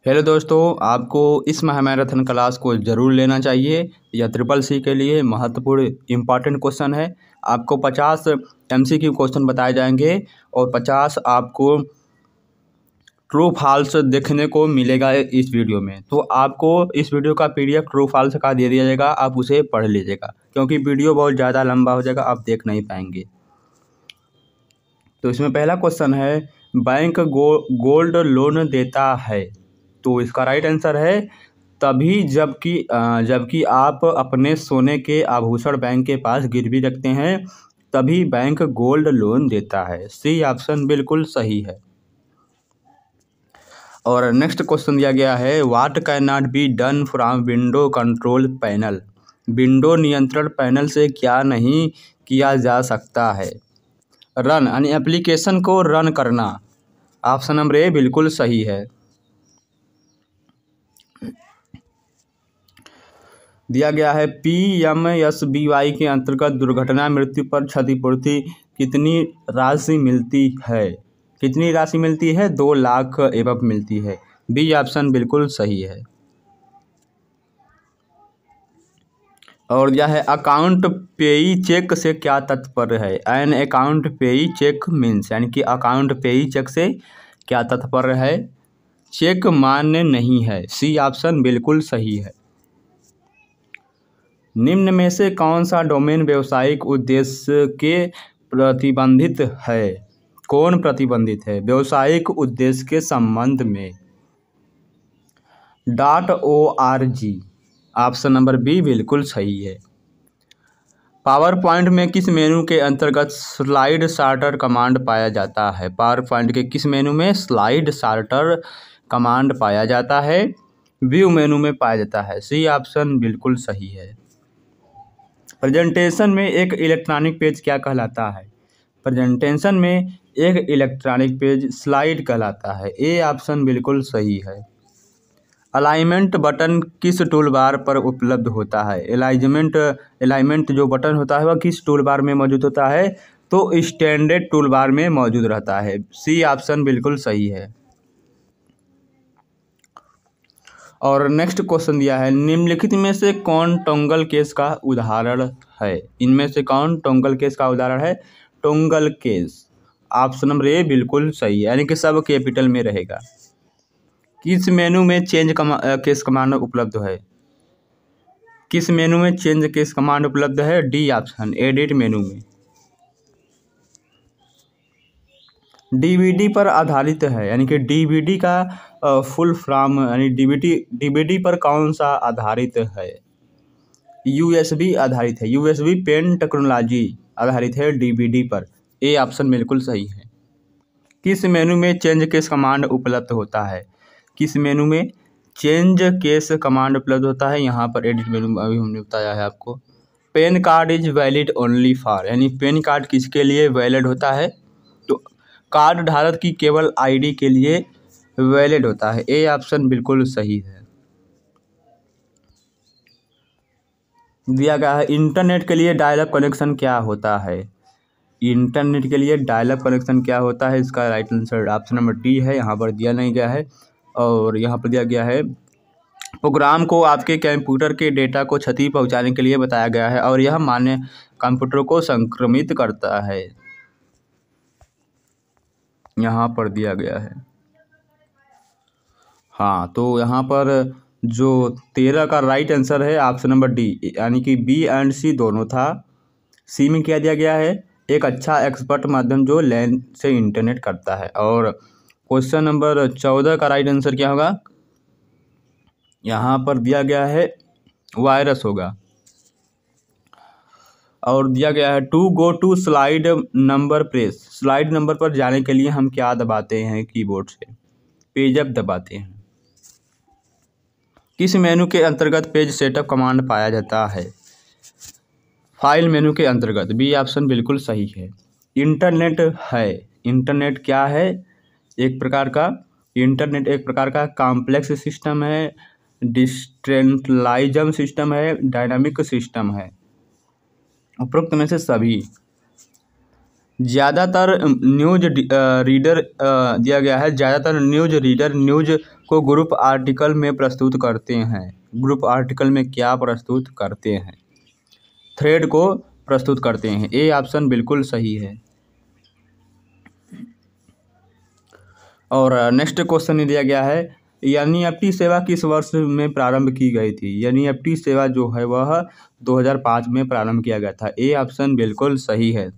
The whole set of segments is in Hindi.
हेलो दोस्तों, आपको इस महामैराथन क्लास को ज़रूर लेना चाहिए। यह ट्रिपल सी के लिए महत्वपूर्ण इम्पॉर्टेंट क्वेश्चन है। आपको 50 MCQ क्वेश्चन बताए जाएंगे और 50 आपको ट्रू फॉल्स देखने को मिलेगा इस वीडियो में। तो आपको इस वीडियो का PDF ट्रू फॉल्स का दे दिया जाएगा, आप उसे पढ़ लीजिएगा क्योंकि वीडियो बहुत ज़्यादा लंबा हो जाएगा, आप देख नहीं पाएंगे। तो इसमें पहला क्वेश्चन है, बैंक गोल्ड लोन देता है। तो इसका राइट आंसर है तभी जबकि आप अपने सोने के आभूषण बैंक के पास गिरवी रखते हैं, तभी बैंक गोल्ड लोन देता है। सी ऑप्शन बिल्कुल सही है। और नेक्स्ट क्वेश्चन दिया गया है, what can not be done from window control panel. Window नियंत्रण पैनल से क्या नहीं किया जा सकता है। रन यानी एप्लीकेशन को रन करना। ऑप्शन नंबर ए बिल्कुल सही है। दिया गया है PMSBY के अंतर्गत दुर्घटना मृत्यु पर क्षतिपूर्ति कितनी राशि मिलती है। कितनी राशि मिलती है? 2 लाख एवं मिलती है। बी ऑप्शन बिल्कुल सही है। और दिया है, अकाउंट पेई चेक से क्या तात्पर्य है। एन अकाउंट पेई चेक मीन्स यानी कि अकाउंट पेई चेक से क्या तात्पर्य है। चेक मान्य नहीं है। सी ऑप्शन बिल्कुल सही है। निम्न में से कौन सा डोमेन व्यावसायिक उद्देश्य के प्रतिबंधित है। कौन प्रतिबंधित है व्यावसायिक उद्देश्य के संबंध में। .org। ऑप्शन नंबर बी बिल्कुल सही है। पावर पॉइंट में किस मेनू के अंतर्गत स्लाइड शार्टर कमांड पाया जाता है। पावर पॉइंट के किस मेनू में स्लाइड शार्टर कमांड पाया जाता है। व्यू मेनू में पाया जाता है। सी ऑप्शन बिल्कुल सही है। प्रेजेंटेशन में एक इलेक्ट्रॉनिक पेज क्या कहलाता है। प्रेजेंटेशन में एक इलेक्ट्रॉनिक पेज स्लाइड कहलाता है। ए ऑप्शन बिल्कुल सही है। अलाइनमेंट बटन किस टूल बार पर उपलब्ध होता है। अलाइनमेंट जो बटन होता है वह किस टूल बार में मौजूद होता है। तो स्टैंडर्ड टूल बार में मौजूद रहता है। सी ऑप्शन बिल्कुल सही है। और नेक्स्ट क्वेश्चन दिया है, निम्नलिखित में से कौन टोंगल केस का उदाहरण है। इनमें से कौन टोंगल केस का उदाहरण है। टोंगल केस। ऑप्शन नंबर ए बिल्कुल सही है, यानी कि सब कैपिटल में रहेगा। किस मेनू में चेंज केस कमांड उपलब्ध है। किस मेनू में चेंज केस कमांड उपलब्ध है। डी ऑप्शन एडिट मेनू में। DVD पर आधारित है, यानी कि DVD का फुल फॉर्म यानी DVD पर कौन सा आधारित है। USB आधारित है। USB पेन टेक्नोलॉजी आधारित है DVD पर। ए ऑप्शन बिल्कुल सही है। किस मेनू में चेंज केस कमांड उपलब्ध होता है। किस मेनू में चेंज केस कमांड उपलब्ध होता है। यहाँ पर एडिट मेनू अभी हमने बताया है आपको। PAN card is valid only for, यानी पेन कार्ड किसके लिए वैलिड होता है। तो कार्ड धारक की केवल ID के लिए वैलिड होता है। ए ऑप्शन बिल्कुल सही है। दिया गया है, इंटरनेट के लिए डायल अप कनेक्शन क्या होता है। इंटरनेट के लिए डायल अप कनेक्शन क्या होता है। इसका right answer option number D है। यहाँ पर दिया नहीं गया है और यहाँ पर दिया गया है, प्रोग्राम को आपके कंप्यूटर के डेटा को क्षति पहुँचाने के लिए बताया गया है और यह मान्य कंप्यूटर को संक्रमित करता है। यहाँ पर दिया गया है। हाँ, तो यहाँ पर जो 13 का राइट आंसर है ऑप्शन नंबर डी, यानी कि बी एंड सी दोनों था। सी में क्या दिया गया है, एक अच्छा एक्सपर्ट माध्यम जो लैन से इंटरनेट करता है। और क्वेश्चन नंबर 14 का राइट आंसर क्या होगा। यहाँ पर दिया गया है वायरस होगा। और दिया गया है, to go to slide number press. Slide number पर जाने के लिए हम क्या दबाते हैं कीबोर्ड से। पेज अप दबाते हैं। किस मेनू के अंतर्गत पेज सेटअप कमांड पाया जाता है। फाइल मेनू के अंतर्गत। बी ऑप्शन बिल्कुल सही है। इंटरनेट है। इंटरनेट क्या है। इंटरनेट एक प्रकार का कॉम्प्लेक्स सिस्टम है, डिसेंट्रलाइज्ड सिस्टम है, डायनामिक सिस्टम है। उपरोक्त में से सभी। ज़्यादातर न्यूज रीडर दिया गया है, ज़्यादातर न्यूज रीडर न्यूज को ग्रुप आर्टिकल में प्रस्तुत करते हैं। ग्रुप आर्टिकल में क्या प्रस्तुत करते हैं? थ्रेड को प्रस्तुत करते हैं। ए ऑप्शन बिल्कुल सही है। और नेक्स्ट क्वेश्चन दिया गया है, एनईएफटी सेवा किस वर्ष में प्रारंभ की गई थी? एनईएफटी सेवा जो है वह 2005 में प्रारंभ किया गया था। ए ऑप्शन बिल्कुल सही है।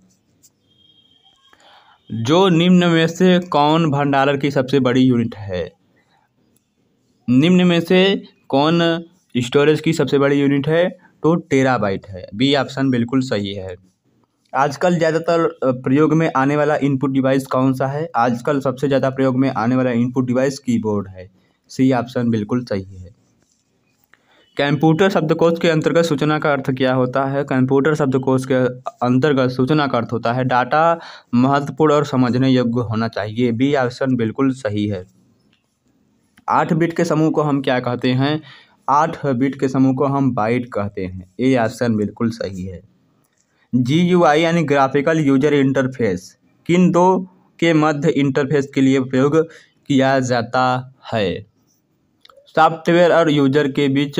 जो निम्न में से कौन भंडारण की सबसे बड़ी यूनिट है? निम्न में से कौन स्टोरेज की सबसे बड़ी यूनिट है? तो टेराबाइट है। बी ऑप्शन बिल्कुल सही है। आजकल ज़्यादातर प्रयोग में आने वाला इनपुट डिवाइस कौन सा है? आजकल सबसे ज़्यादा प्रयोग में आने वाला इनपुट डिवाइस कीबोर्ड है। सी ऑप्शन बिल्कुल सही है। कंप्यूटर शब्दकोश के अंतर्गत सूचना का अर्थ क्या होता है? कंप्यूटर शब्दकोश के अंतर्गत सूचना का अर्थ होता है डाटा महत्वपूर्ण और समझने योग्य होना चाहिए। बी ऑप्शन बिल्कुल सही है। 8 बिट के समूह को हम क्या कहते हैं? 8 बिट के समूह को हम बाइट कहते हैं। ए ऑप्शन बिल्कुल सही है। GUI यानी ग्राफिकल यूजर इंटरफेस किन दो के मध्य इंटरफेस के लिए प्रयोग किया जाता है? सॉफ्टवेयर और यूजर के बीच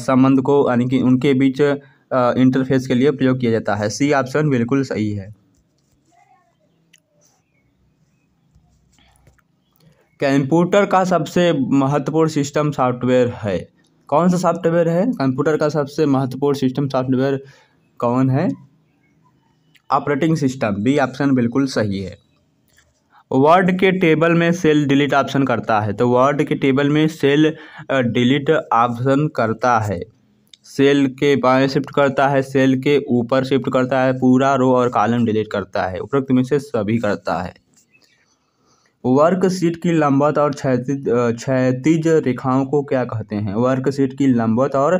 संबंध को यानी कि उनके बीच इंटरफेस के लिए प्रयोग किया जाता है। सी ऑप्शन बिल्कुल सही है। कंप्यूटर का सबसे महत्वपूर्ण सिस्टम सॉफ्टवेयर है? कौन सा सॉफ्टवेयर है? कंप्यूटर का सबसे महत्वपूर्ण सिस्टम सॉफ्टवेयर कौन है? Operating system. बी ऑप्शन बिल्कुल सही है। वर्ड के टेबल में सेल डिलीट ऑप्शन करता है, तो वर्ड के टेबल में सेल डिलीट ऑप्शन करता है। सेल के बाएं शिफ्ट करता है, सेल के ऊपर शिफ्ट करता है, पूरा रो और कॉलम डिलीट करता है। उपरोक्त में से सभी करता है। वर्कशीट की लंबवत और क्षैतिज रेखाओं को क्या कहते हैं? वर्कशीट की लंबवत और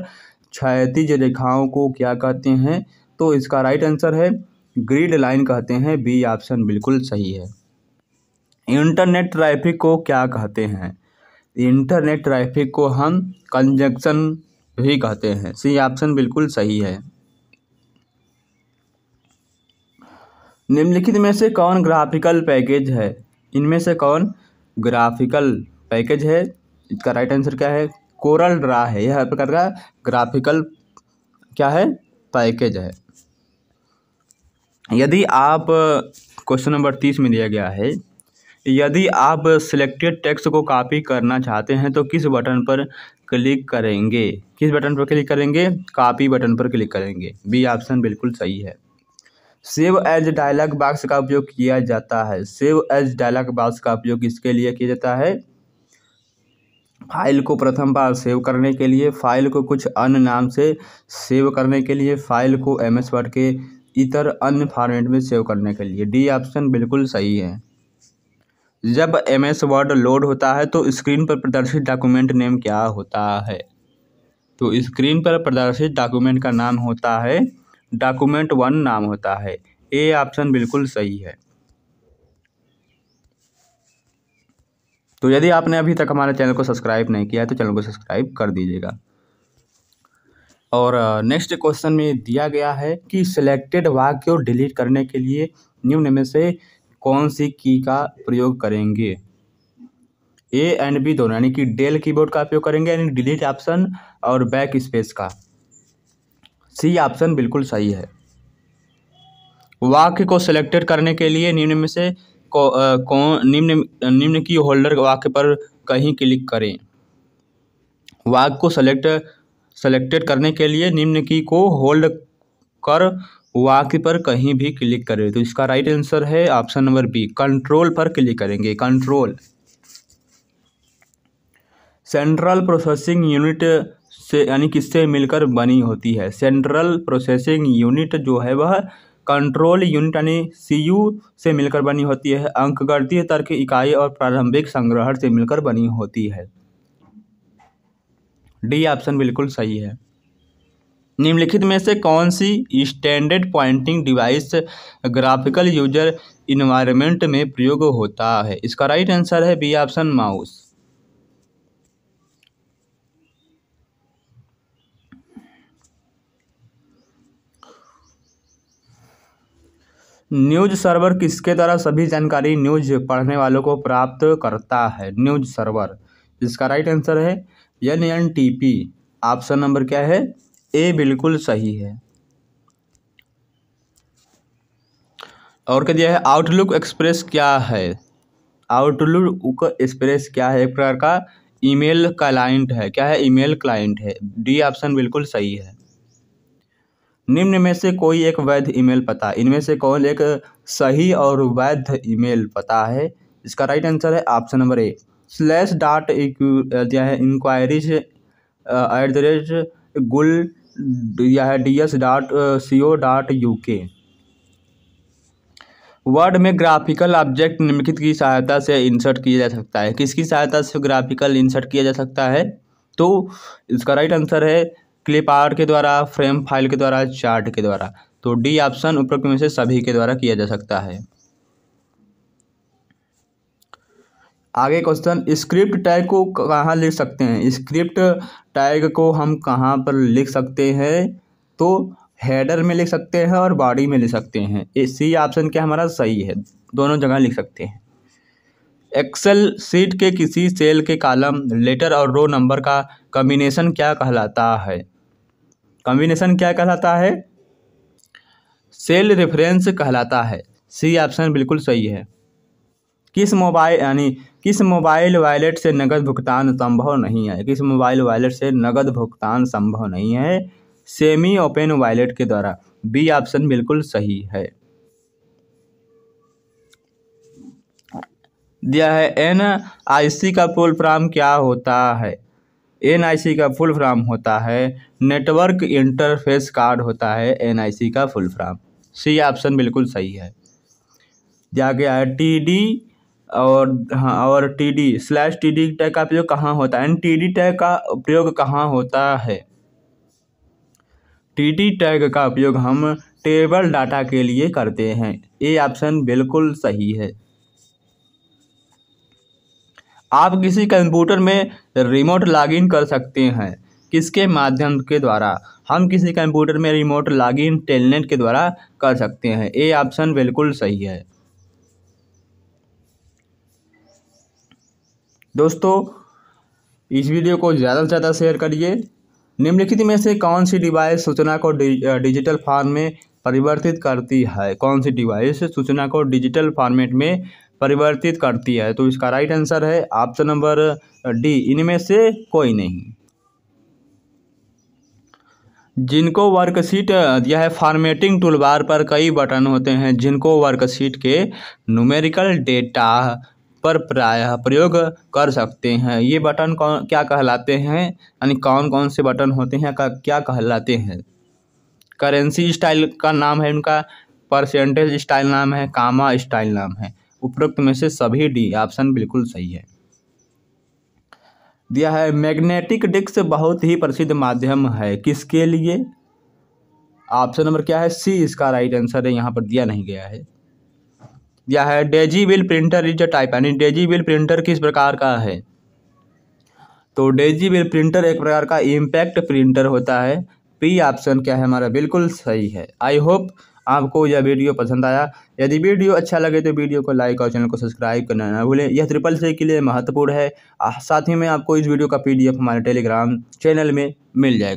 क्षैतिज रेखाओं को क्या कहते हैं? तो इसका राइट आंसर है ग्रिड लाइन कहते हैं। बी ऑप्शन बिल्कुल सही है। इंटरनेट ट्रैफिक को क्या कहते हैं? इंटरनेट ट्रैफिक को हम कंजक्शन भी कहते हैं। सी ऑप्शन बिल्कुल सही है। निम्नलिखित में से कौन ग्राफिकल पैकेज है? इनमें से कौन ग्राफिकल पैकेज है? इसका राइट आंसर क्या है? कोरल ड्रा है। यह हर प्रकार का ग्राफिकल क्या है? पैकेज है। यदि आप क्वेश्चन नंबर 30 में दिया गया है, यदि आप सिलेक्टेड टेक्स्ट को कॉपी करना चाहते हैं तो किस बटन पर क्लिक करेंगे? किस बटन पर क्लिक करेंगे? कॉपी बटन पर क्लिक करेंगे। बी ऑप्शन बिल्कुल सही है। सेव एज डायलॉग बॉक्स का उपयोग किया जाता है। सेव एज डायलॉग बॉक्स का उपयोग किसके लिए किया जाता है? फाइल को प्रथम बार सेव करने के लिए, फाइल को कुछ अन्य नाम से सेव करने के लिए, फाइल को MS वर्ड के इतर अन्य फॉर्मेट में सेव करने के लिए। डी ऑप्शन बिल्कुल सही है। जब MS वर्ड लोड होता है तो स्क्रीन पर प्रदर्शित डॉक्यूमेंट नेम क्या होता है? तो स्क्रीन पर प्रदर्शित डॉक्यूमेंट का नाम होता है document1 नाम होता है। ए ऑप्शन बिल्कुल सही है। तो यदि आपने अभी तक हमारे चैनल को सब्सक्राइब नहीं किया है तो चैनल को सब्सक्राइब कर दीजिएगा। और नेक्स्ट क्वेश्चन में दिया गया है कि सिलेक्टेड वाक्य को डिलीट करने के लिए निम्न में से कौन सी की का प्रयोग करेंगे? ए एंड बी दोनों, यानी कि डेल कीबोर्ड का उपयोग करेंगे, यानी डिलीट ऑप्शन और बैक स्पेस का। सी ऑप्शन बिल्कुल सही है। वाक्य को सिलेक्टेड करने के लिए निम्न में से कौन निम्न की होल्डर वाक्य पर कहीं क्लिक करें। वाक्य को सेलेक्टेड करने के लिए निम्न की को होल्ड कर वाक्य पर कहीं भी क्लिक करें। तो इसका राइट आंसर है ऑप्शन नंबर बी, कंट्रोल पर क्लिक करेंगे। कंट्रोल सेंट्रल प्रोसेसिंग यूनिट से यानी किससे मिलकर बनी होती है? सेंट्रल प्रोसेसिंग यूनिट जो है वह कंट्रोल यूनिट यानी CU से मिलकर बनी होती है। अंकगणितीय तर्क इकाई और प्रारंभिक संग्रहण से मिलकर बनी होती है। डी ऑप्शन बिल्कुल सही है। निम्नलिखित में से कौन सी standard pointing device graphical user environment में प्रयोग होता है? इसका राइट आंसर है B option, mouse. News server किसके द्वारा सभी जानकारी न्यूज पढ़ने वालों को प्राप्त करता है? News server. इसका राइट आंसर है NNTP। ऑप्शन नंबर क्या है? ए बिल्कुल सही है। और क्या दिया है? आउटलुक एक्सप्रेस क्या है? आउटलुक एक्सप्रेस क्या है? एक प्रकार का ईमेल क्लाइंट है। क्या है? ईमेल क्लाइंट है। डी ऑप्शन बिल्कुल सही है। निम्न में से कोई एक वैध ईमेल पता, इनमें से कौन एक सही और वैध ईमेल पता है? इसका राइट आंसर है ऑप्शन नंबर ए /. दिया है इंक्वायरीज @gul दिया है ds.co.uk। वर्ड में ग्राफिकल ऑब्जेक्ट निम्नलिखित की सहायता से इंसर्ट किया जा सकता है। किसकी सहायता से ग्राफिकल इंसर्ट किया जा सकता है? तो इसका राइट आंसर है क्लिप आर्ट के द्वारा, फ्रेम फाइल के द्वारा, चार्ट के द्वारा। तो डी ऑप्शन उपरोक्त में से सभी के द्वारा किया जा सकता है। आगे क्वेश्चन, स्क्रिप्ट टैग को कहाँ लिख सकते हैं? स्क्रिप्ट टैग को हम कहाँ पर लिख सकते हैं? तो हेडर में लिख सकते हैं और बॉडी में लिख सकते हैं। सी ऑप्शन क्या हमारा सही है, दोनों जगह लिख सकते हैं। एक्सेल सीट के किसी सेल के कॉलम, लेटर और रो नंबर का कॉम्बिनेशन क्या कहलाता है? कॉम्बिनेशन क्या कहलाता है? सेल रेफरेंस कहलाता है। सी ऑप्शन बिल्कुल सही है। किस मोबाइल वॉलेट से नगद भुगतान संभव नहीं है? किस मोबाइल वॉलेट से नगद भुगतान संभव नहीं है? सेमी ओपन वॉलेट के द्वारा। बी ऑप्शन बिल्कुल सही है। दिया है NIC का फुल फॉर्म क्या होता है? NIC का फुल फॉर्म होता है नेटवर्क इंटरफेस कार्ड होता है NIC का फुल फॉर्म। सी ऑप्शन बिल्कुल सही है। दिया गया है TD और TD/TD टैग का उपयोग कहाँ होता है? TD टैग का उपयोग कहाँ होता है? TD टैग का उपयोग हम टेबल डाटा के लिए करते हैं। ए ऑप्शन बिल्कुल सही है। आप किसी कंप्यूटर में रिमोट लॉगिन कर सकते हैं। किसके माध्यम के द्वारा? हम किसी कंप्यूटर में रिमोट लॉगिन टेलनेट के द्वारा कर सकते हैं। ए ऑप्शन बिल्कुल सही है। दोस्तों, इस वीडियो को ज़्यादा से ज़्यादा शेयर करिए। निम्नलिखित में से कौन सी डिवाइस सूचना को डिजिटल फॉर्म में परिवर्तित करती है? कौन सी डिवाइस सूचना को डिजिटल फॉर्मेट में परिवर्तित करती है? तो इसका राइट आंसर है ऑप्शन नंबर डी, इनमें से कोई नहीं। जिनको वर्कशीट दिया है फॉर्मेटिंग टूलबार पर कई बटन होते हैं, जिनको वर्कशीट के न्यूमेरिकल डेटा पर प्रायः प्रयोग कर सकते हैं। ये बटन क्या कहलाते हैं? यानी कौन कौन से बटन होते हैं, क्या कहलाते हैं? करेंसी स्टाइल का नाम है उनका, परसेंटेज स्टाइल नाम है, कामा स्टाइल नाम है। उपरोक्त में से सभी डी ऑप्शन बिल्कुल सही है। दिया है मैग्नेटिक डिस्क बहुत ही प्रसिद्ध माध्यम है, किसके लिए? ऑप्शन नंबर क्या है? सी इसका राइट आंसर है, यहाँ पर दिया नहीं गया है। दिया है डेजीबिल प्रिंटर इज अ टाइप, यानी डेजीबिल प्रिंटर किस प्रकार का है? तो डेजीबिल प्रिंटर एक प्रकार का इम्पैक्ट प्रिंटर होता है। पी ऑप्शन क्या है हमारा? बिल्कुल सही है। आई होप आपको यह वीडियो पसंद आया। यदि वीडियो अच्छा लगे तो वीडियो को लाइक और चैनल को सब्सक्राइब करना ना भूलें। यह CCC के लिए महत्वपूर्ण है। साथ ही में आपको इस वीडियो का PDF हमारे टेलीग्राम चैनल में मिल जाएगा।